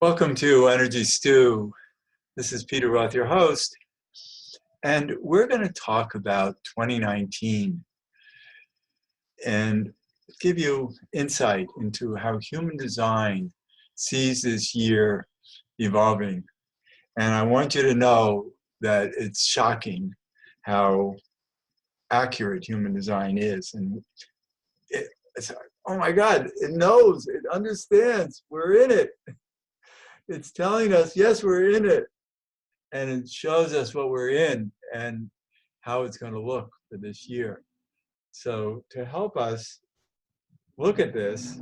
Welcome to Energy Stew. This is Peter Roth, your host, and we're going to talk about 2019 and give you insight into how human design sees this year evolving. And I want you to know that it's shocking how accurate human design is. And it's, oh my God, it knows, it understands, we're in it. It's telling us, yes, we're in it. And it shows us what we're in and how it's going to look for this year. So to help us look at this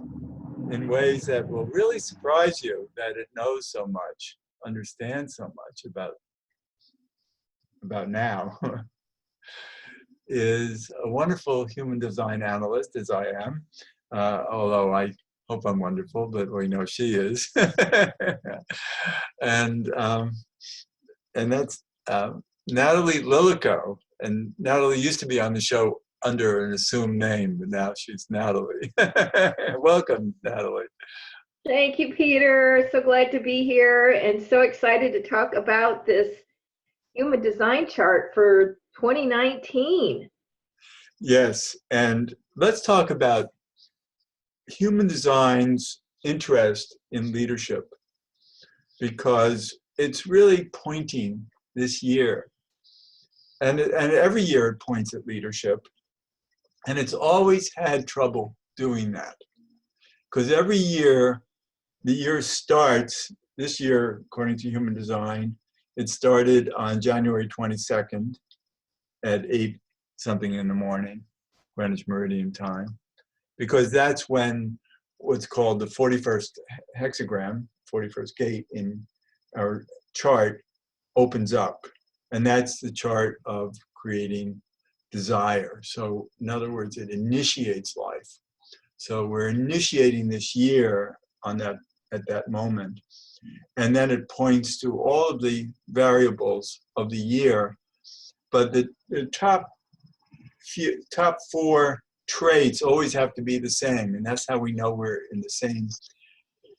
in ways that will really surprise you, that it knows so much, understands so much about now, is a wonderful human design analyst, as I am, although I hope I'm wonderful, but we know she is. And that's Nattalee Lillico. And Nattalee used to be on the show under an assumed name, but now she's Nattalee. Welcome, Nattalee. Thank you, Peter. So glad to be here and so excited to talk about this human design chart for 2019. Yes, and let's talk about human design's interest in leadership, because it's really pointing this year. And every year it points at leadership. And it's always had trouble doing that. Because every year, the year starts, this year, according to human design, it started on January 22nd at 8 something in the morning, Greenwich Meridian time. Because that's when what's called the 41st hexagram, 41st gate in our chart opens up. And that's the chart of creating desire. So in other words, it initiates life. So we're initiating this year on that at that moment. And then it points to all of the variables of the year. But the top four traits always have to be the same, and that's how we know we're in the same,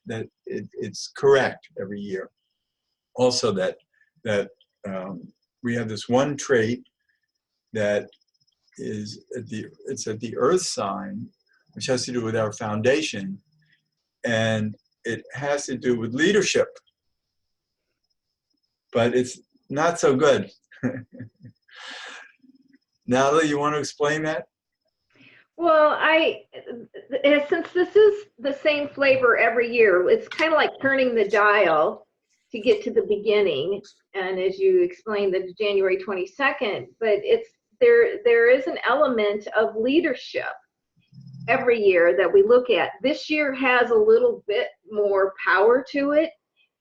that it's correct every year. Also that we have this one trait that is at the earth sign, which has to do with our foundation, and it has to do with leadership, but it's not so good. Nattalee, you want to explain that? Well, since this is the same flavor every year, it's kind of like turning the dial to get to the beginning. And as you explained, the January 22nd, but there is an element of leadership every year that we look at. This year has a little bit more power to it,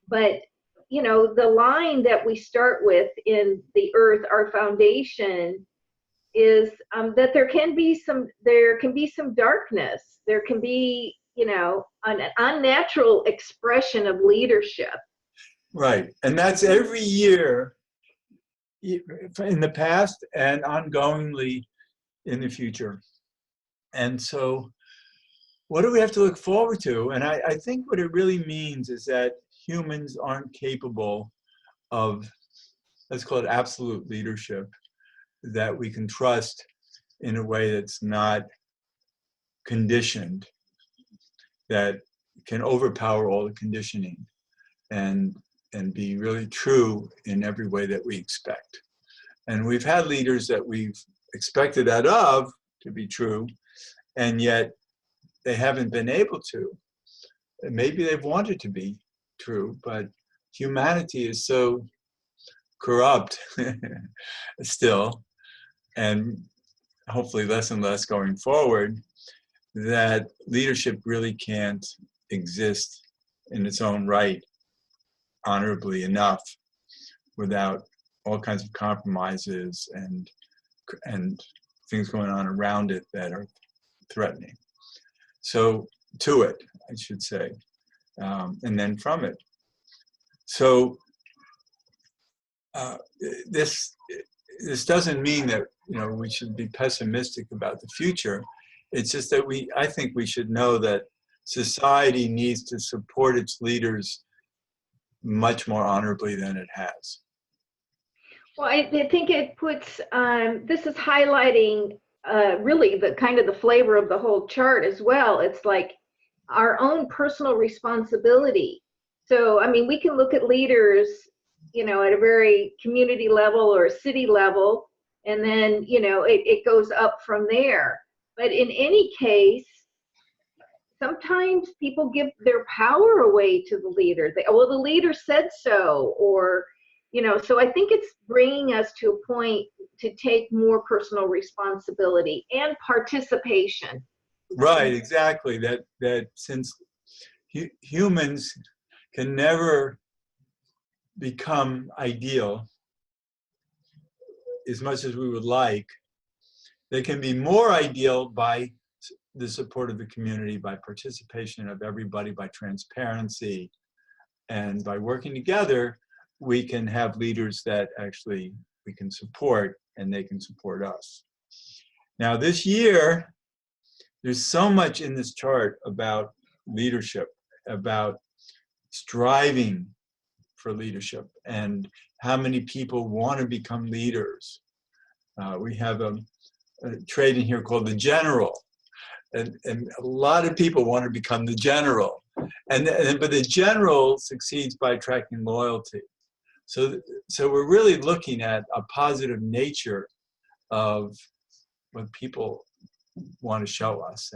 but you know, the line that we start with in the earth, our foundation, is that there can be some darkness. There can be, you know, an unnatural expression of leadership. Right, and that's every year in the past and ongoingly in the future. And so what do we have to look forward to? And I think what it really means is that humans aren't capable of, let's call it absolute leadership, that we can trust in a way that's not conditioned, that can overpower all the conditioning and be really true in every way that we expect. And we've had leaders that we've expected that of to be true, and yet they haven't been able to. Maybe they've wanted to be true, but humanity is so corrupt still, and hopefully less and less going forward, that leadership really can't exist in its own right honorably enough without all kinds of compromises and things going on around it that are threatening. So to it, I should say, and then from it. So this doesn't mean that, you know, we should be pessimistic about the future. It's just that I think we should know that society needs to support its leaders much more honorably than it has. Well, I think it puts, this is highlighting really the kind of the flavor of the whole chart as well. It's like our own personal responsibility. So, I mean, we can look at leaders, you know, at a very community level or city level, and then, you know, it goes up from there. But in any case, sometimes people give their power away to the leader. They, well, the leader said so, or, you know, so I think it's bringing us to a point to take more personal responsibility and participation. Right, exactly. That since humans can never become ideal as much as we would like, they can be more ideal by the support of the community, by participation of everybody, by transparency, and by working together, we can have leaders that actually we can support and they can support us. Now this year, there's so much in this chart about leadership, about striving for leadership and how many people want to become leaders. We have a trait in here called the general. And a lot of people want to become the general. But the general succeeds by attracting loyalty. So we're really looking at a positive nature of what people want to show us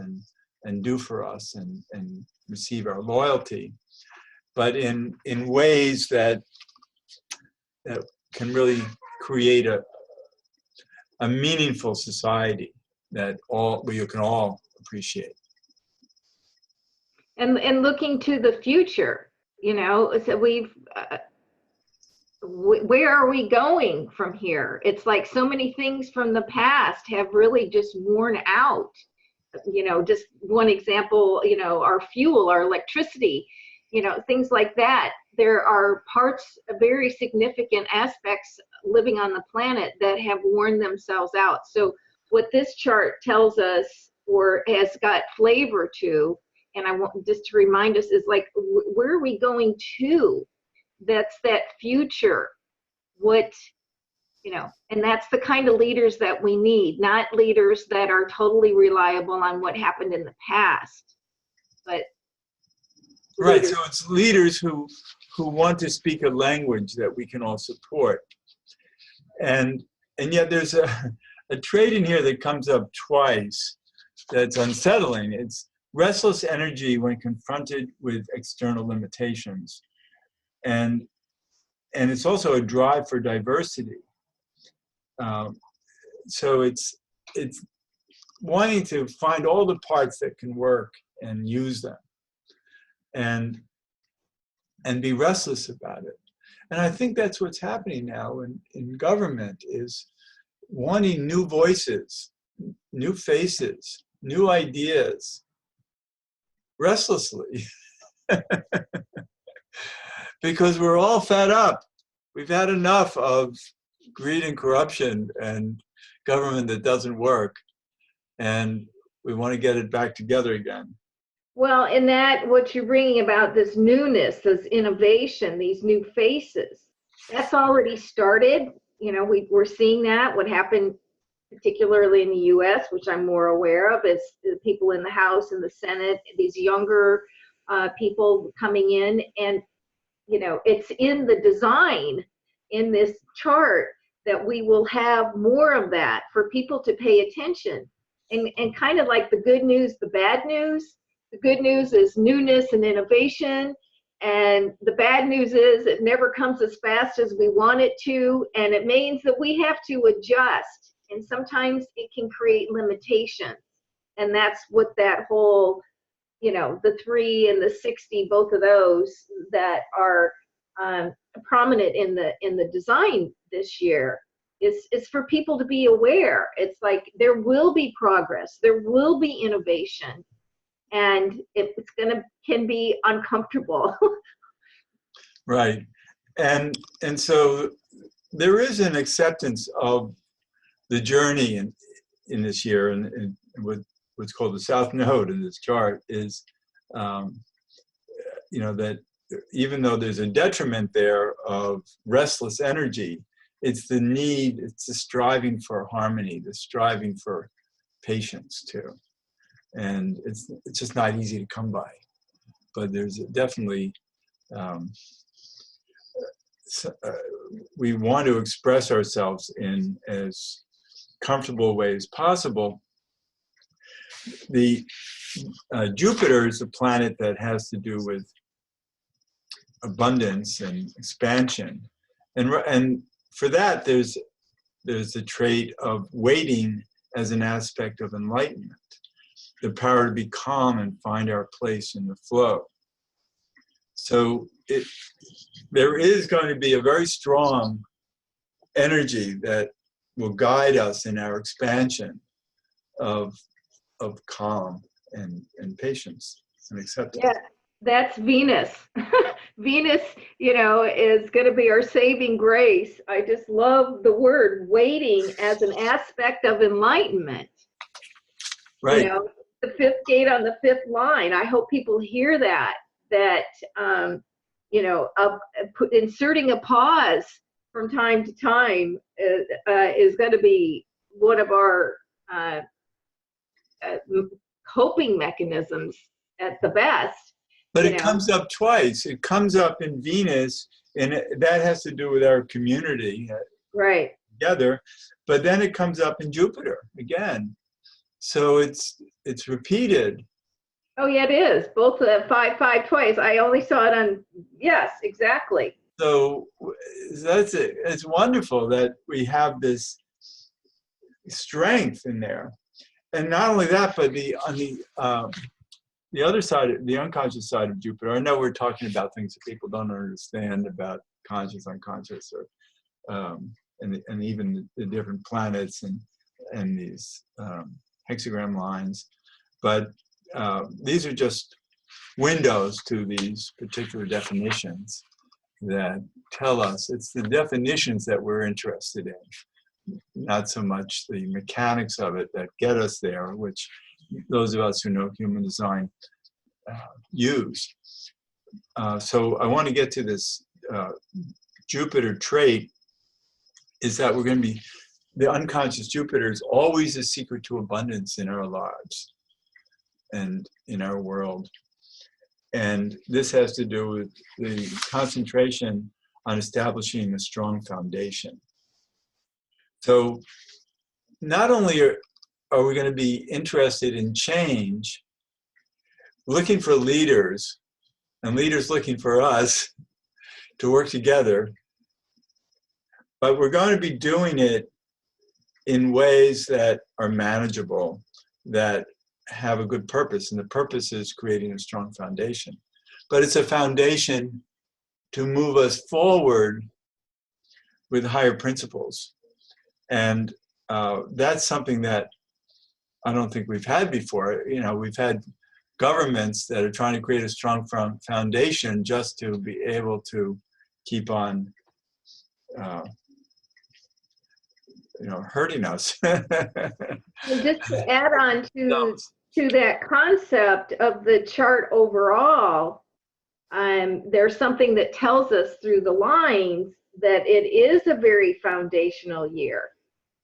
and do for us and receive our loyalty, but in ways that can really create a meaningful society that we can all appreciate. And looking to the future, you know, so we've, where are we going from here? It's like so many things from the past have really just worn out. You know, just one example, you know, our fuel, our electricity, you know, things like that. There are parts, very significant aspects living on the planet that have worn themselves out. So what this chart tells us, or has got flavor to, and I want just to remind us, is like, where are we going to? That's that future. What, you know, and that's the kind of leaders that we need, not leaders that are totally reliable on what happened in the past, but right. So it's leaders who want to speak a language that we can all support, and yet there's a trait in here that comes up twice that's unsettling. It's restless energy when confronted with external limitations, and it's also a drive for diversity. So it's wanting to find all the parts that can work and use them, and be restless about it. And I think that's what's happening now in government, is wanting new voices, new faces, new ideas, restlessly. Because we're all fed up. We've had enough of greed and corruption and government that doesn't work. And we want to get it back together again. well, and that what you're bringing about, this newness, this innovation, these new faces, that's already started. You know, we're seeing that. What happened particularly in the US, which I'm more aware of, is the people in the House and the Senate, these younger people coming in. And, you know, it's in the design in this chart that we will have more of that for people to pay attention. And kind of like the good news, the bad news. The good news is newness and innovation. And the bad news is it never comes as fast as we want it to. And it means that we have to adjust. And sometimes it can create limitations. And that's what that whole, you know, the 3 and the 60, both of those that are prominent in the design this year, is for people to be aware. It's like there will be progress, there will be innovation, and can be uncomfortable. Right. And so there is an acceptance of the journey in this year, and what's called the South Node in this chart is, you know, that even though there's a detriment there of restless energy, it's the need, it's the striving for harmony, the striving for patience too. And it's just not easy to come by. But there's definitely, we want to express ourselves in as comfortable a way as possible. The Jupiter is a planet that has to do with abundance and expansion, and for that there's the trait of waiting as an aspect of enlightenment, the power to be calm and find our place in the flow. So there is going to be a very strong energy that will guide us in our expansion of calm and patience and acceptance. Yeah, that's Venus. Venus, you know, is going to be our saving grace. I just love the word waiting as an aspect of enlightenment. Right. You know, the fifth gate on the fifth line. I hope people hear that, you know, inserting a pause from time to time is going to be one of our coping mechanisms at the best. But it comes up twice. It comes up in Venus, and that has to do with our community, right, together. But then it comes up in Jupiter again. So it's repeated. Oh yeah, it is. Both 5-5 twice. I only saw it on, yes, exactly. So that's it. It's wonderful that we have this strength in there. And not only that, but on the other side, the unconscious side of Jupiter, I know we're talking about things that people don't understand about conscious, unconscious, or and even the different planets and these hexagram lines. But these are just windows to these particular definitions that tell us it's the definitions that we're interested in, not so much the mechanics of it that get us there, which those of us who know human design use. So I want to get to this Jupiter trait, is that we're going to be, the unconscious Jupiter is always a secret to abundance in our lives and in our world. And this has to do with the concentration on establishing a strong foundation. So not only are we going to be interested in change, looking for leaders, and leaders looking for us to work together, but we're going to be doing it in ways that are manageable, that have a good purpose, and the purpose is creating a strong foundation. But it's a foundation to move us forward with higher principles. And that's something that I don't think we've had before. You know, we've had governments that are trying to create a strong foundation just to be able to keep on, you know, hurting us. And just to add on to that concept of the chart overall, there's something that tells us through the lines that it is a very foundational year.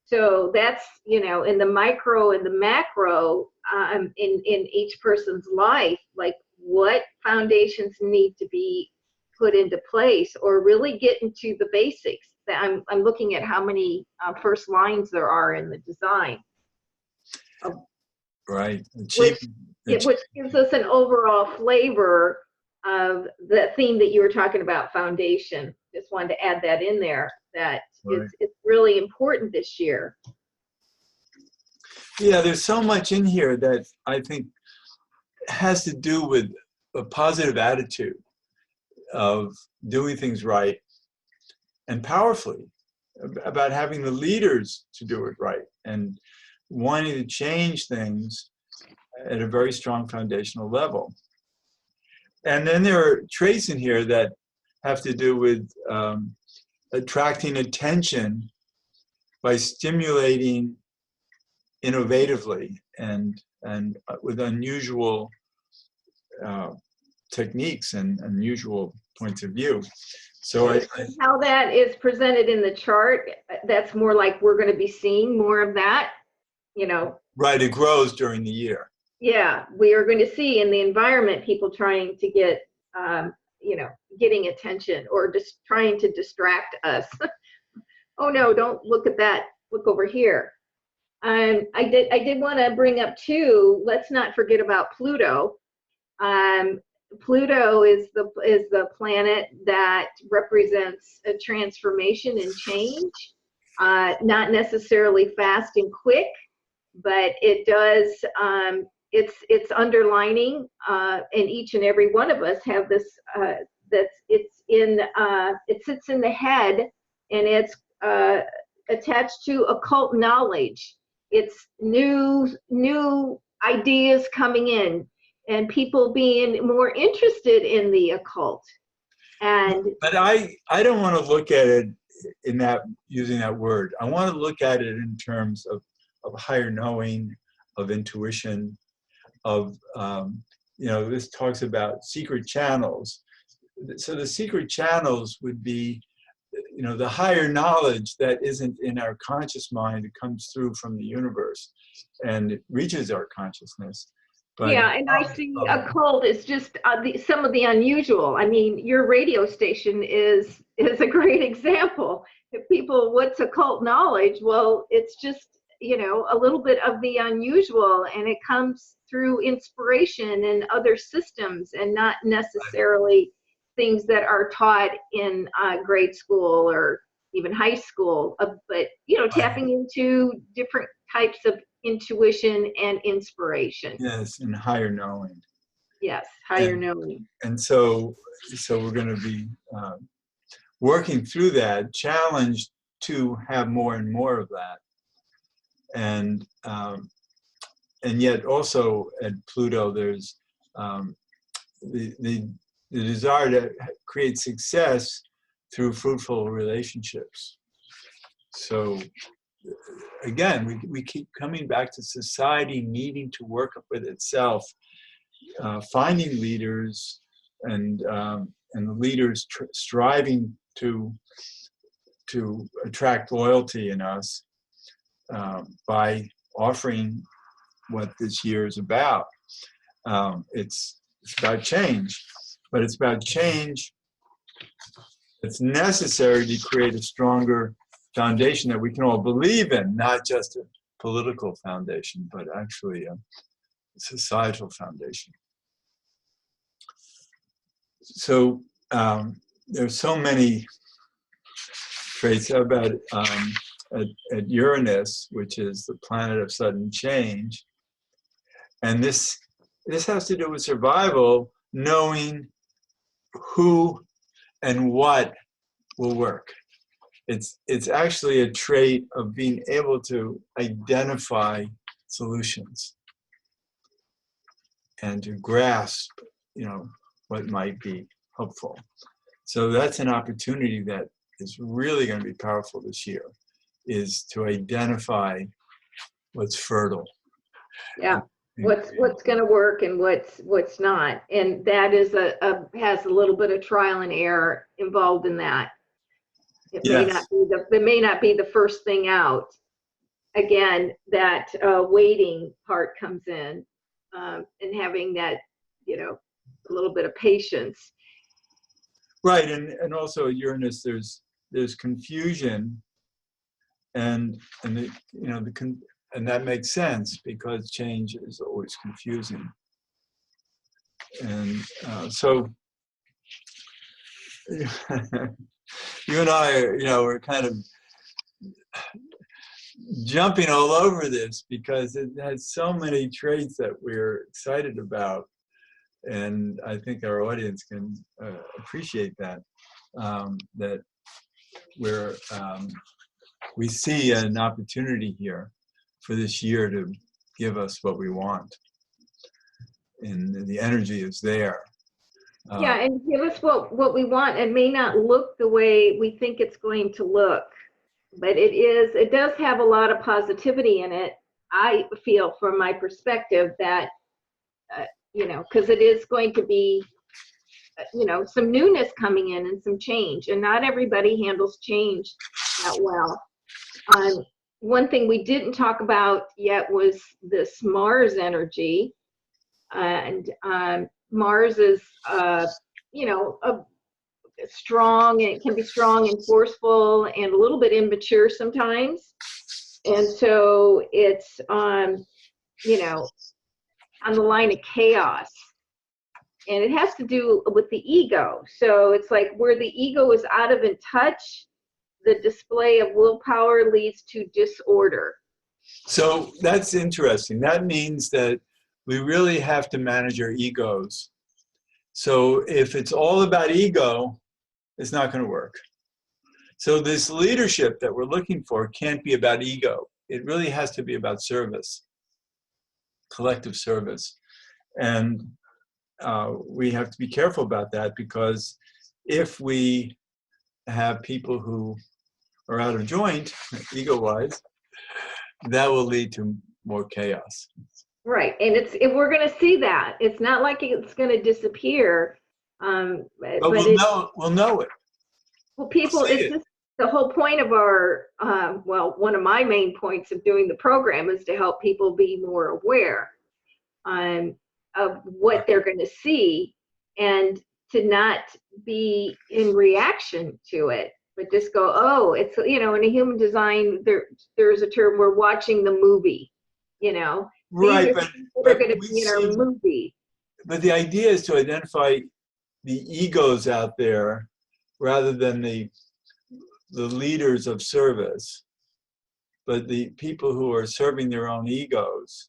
So that's, you know, in the micro and the macro, in each person's life, like what foundations need to be put into place, or really get into the basics. I'm looking at how many first lines there are in the design. Right. Which gives us an overall flavor of the theme that you were talking about, foundation. Just wanted to add that in there, that right. It's really important this year. Yeah, there's so much in here that I think has to do with a positive attitude of doing things right and powerfully, about having the leaders to do it right and wanting to change things at a very strong foundational level. And then there are traits in here that have to do with attracting attention by stimulating innovatively and with unusual techniques and unusual points of view. So how that is presented in the chart, that's more like we're going to be seeing more of that, you know. Right, it grows during the year. Yeah, we are going to see in the environment people trying to get, you know, getting attention or just trying to distract us. Oh no, don't look at that. Look over here. I did want to bring up too, let's not forget about Pluto. Pluto is the planet that represents a transformation and change, not necessarily fast and quick, but it does, it's underlining, and each and every one of us have this, it sits in the head, and it's attached to occult knowledge. It's new ideas coming in, and people being more interested in the occult. But I don't want to look at it in that, using that word. I want to look at it in terms of higher knowing, of intuition, of, you know, this talks about secret channels. So the secret channels would be, you know, the higher knowledge that isn't in our conscious mind. It comes through from the universe and it reaches our consciousness. But, yeah, and I see occult is just some of the unusual. I mean, your radio station is a great example. If people, what's occult knowledge? Well, it's just, you know, a little bit of the unusual, and it comes through inspiration and other systems, and not necessarily things that are taught in grade school or even high school. But, you know, tapping into different types of intuition and inspiration. Yes, and higher knowing. Yes, higher knowing. And so we're going to be working through that, challenged to have more and more of that. And yet also at Pluto, there's the desire to create success through fruitful relationships. So again, we keep coming back to society needing to work with itself, finding leaders and the leaders striving to attract loyalty in us by offering what this year is about. It's about change, but it's about change that's necessary to create a stronger foundation that we can all believe in, not just a political foundation, but actually a societal foundation. So there's so many traits about at Uranus, which is the planet of sudden change, and this has to do with survival, knowing who and what will work. It's actually a trait of being able to identify solutions and to grasp, you know, what might be helpful. So that's an opportunity that is really going to be powerful this year, is to identify what's fertile. Yeah, what's going to work and what's not, and that is has a little bit of trial and error involved in that. It may not be the first thing out. Again, that waiting part comes in, and having that, you know, a little bit of patience. Right, and also at Uranus, there's confusion, and the, you know, and that makes sense because change is always confusing. And so you and I, you know, we're kind of jumping all over this because it has so many traits that we're excited about, and I think our audience can appreciate that. That we see an opportunity here for this year to give us what we want, and the energy is there. Yeah, and give us what we want. It may not look the way we think it's going to look, but it does have a lot of positivity in it. I feel, from my perspective, that you know, because it is going to be some newness coming in and some change, and not everybody handles change that well. One thing we didn't talk about yet was this Mars energy, and Mars is, strong, and it can be strong and forceful and a little bit immature sometimes. And so it's, on the line of chaos. And it has to do with the ego. So it's like where the ego is out of in touch, the display of willpower leads to disorder. So that's interesting. That means that we really have to manage our egos. So if it's all about ego, it's not going to work. So this leadership that we're looking for can't be about ego. It really has to be about service, collective service. And we have to be careful about that, because if we have people who are out of joint, ego-wise, that will lead to more chaos. Right, and we're going to see that. It's not like it's going to disappear. But we'll know it. Well, people, it's just the whole point of our, one of my main points of doing the program is to help people be more aware of what they're going to see, and to not be in reaction to it, but just go, oh, it's, in a human design, there's a term, we're watching the movie, Right, but they're going to be in our movie. But the idea is to identify the egos out there rather than the leaders of service, but the people who are serving their own egos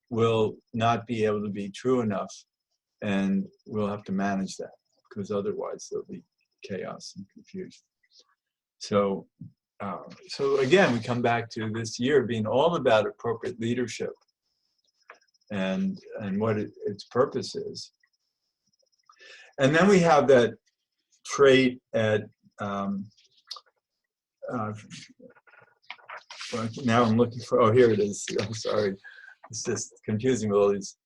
will not be able to be true enough, and we'll have to manage that, because otherwise there'll be chaos and confusion. So again, we come back to this year being all about appropriate leadership and what its purpose is. And then we have that trait at, now I'm looking for, oh, here it is. I'm sorry. It's just confusing with all these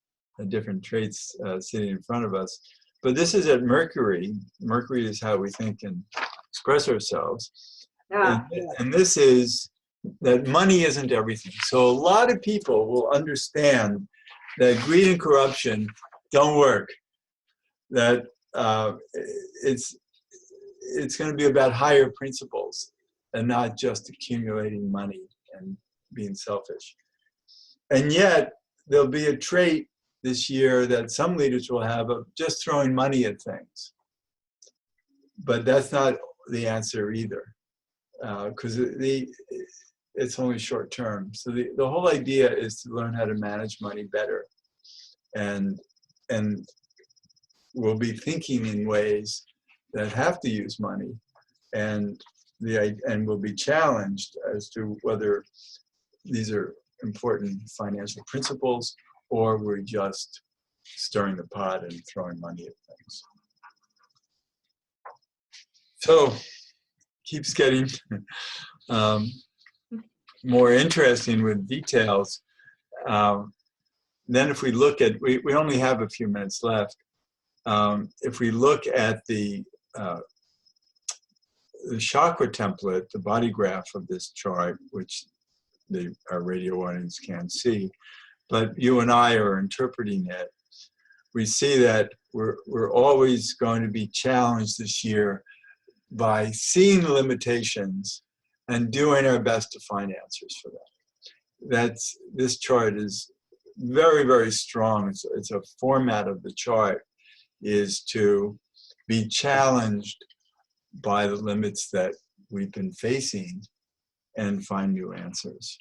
different traits sitting in front of us. But this is at Mercury. Mercury is how we think and express ourselves. And this is that money isn't everything. So a lot of people will understand that greed and corruption don't work. That it's going to be about higher principles and not just accumulating money and being selfish. And yet there'll be a trait this year that some leaders will have of just throwing money at things. But that's not the answer either, because it's only short term. So the whole idea is to learn how to manage money better, and we'll be thinking in ways that have to use money, and we'll be challenged as to whether these are important financial principles or we're just stirring the pot and throwing money at things. So keeps getting more interesting with details. Then if we look at, we only have a few minutes left. If we look at the chakra template, the body graph of this chart, which our radio audience can't see, but you and I are interpreting it, we see that we're always going to be challenged this year by seeing the limitations and doing our best to find answers for them. This chart is very, very strong. It's a format of the chart is to be challenged by the limits that we've been facing and find new answers,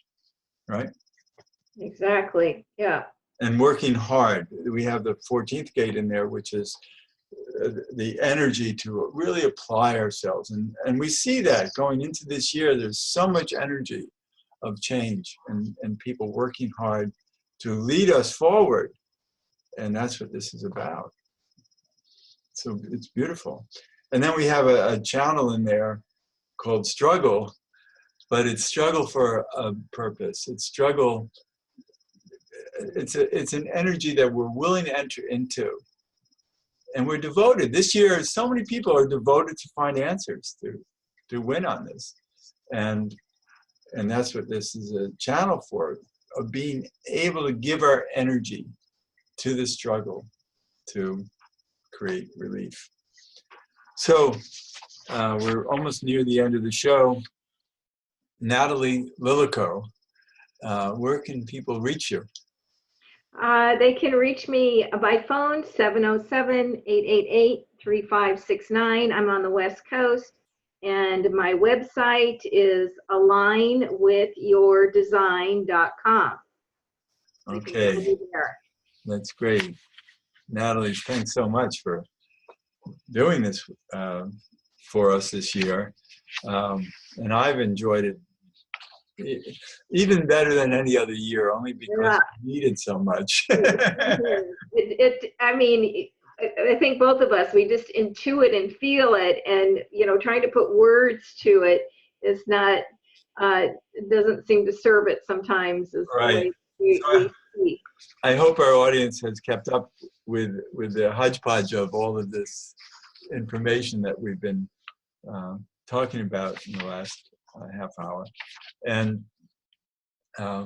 right? Exactly, yeah. And working hard. We have the 14th gate in there, which is the energy to really apply ourselves. And we see that going into this year, there's so much energy of change and people working hard to lead us forward. And that's what this is about. So it's beautiful. And then we have a channel in there called struggle, but it's struggle for a purpose. It's struggle, it's an energy that we're willing to enter into. and we're devoted. This year, so many people are devoted to find answers to win on this, and that's what this is a channel for, of being able to give our energy to the struggle to create relief. So we're almost near the end of the show. Nattalee Lillico, where can people reach you? They can reach me by phone, 707-888-3569. I'm on the West Coast. And my website is alignwithyourdesign.com. Okay, that's great. Nattalee, thanks so much for doing this for us this year. And I've enjoyed it even better than any other year, only because I needed so much. I mean, I think both of us, we just intuit and feel it, and trying to put words to it is not, doesn't seem to serve it sometimes. Is right. The way we speak. I hope our audience has kept up with the hodgepodge of all of this information that we've been talking about in the last half hour. And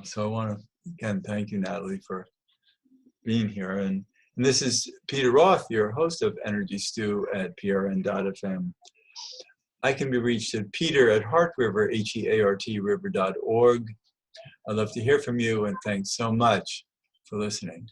so I want to again thank you, Nattalee, for being here. And this is Peter Roth, your host of Energy Stew at prn.fm. I can be reached at peter@heartriver, HEART river.org. I'd love to hear from you, and thanks so much for listening.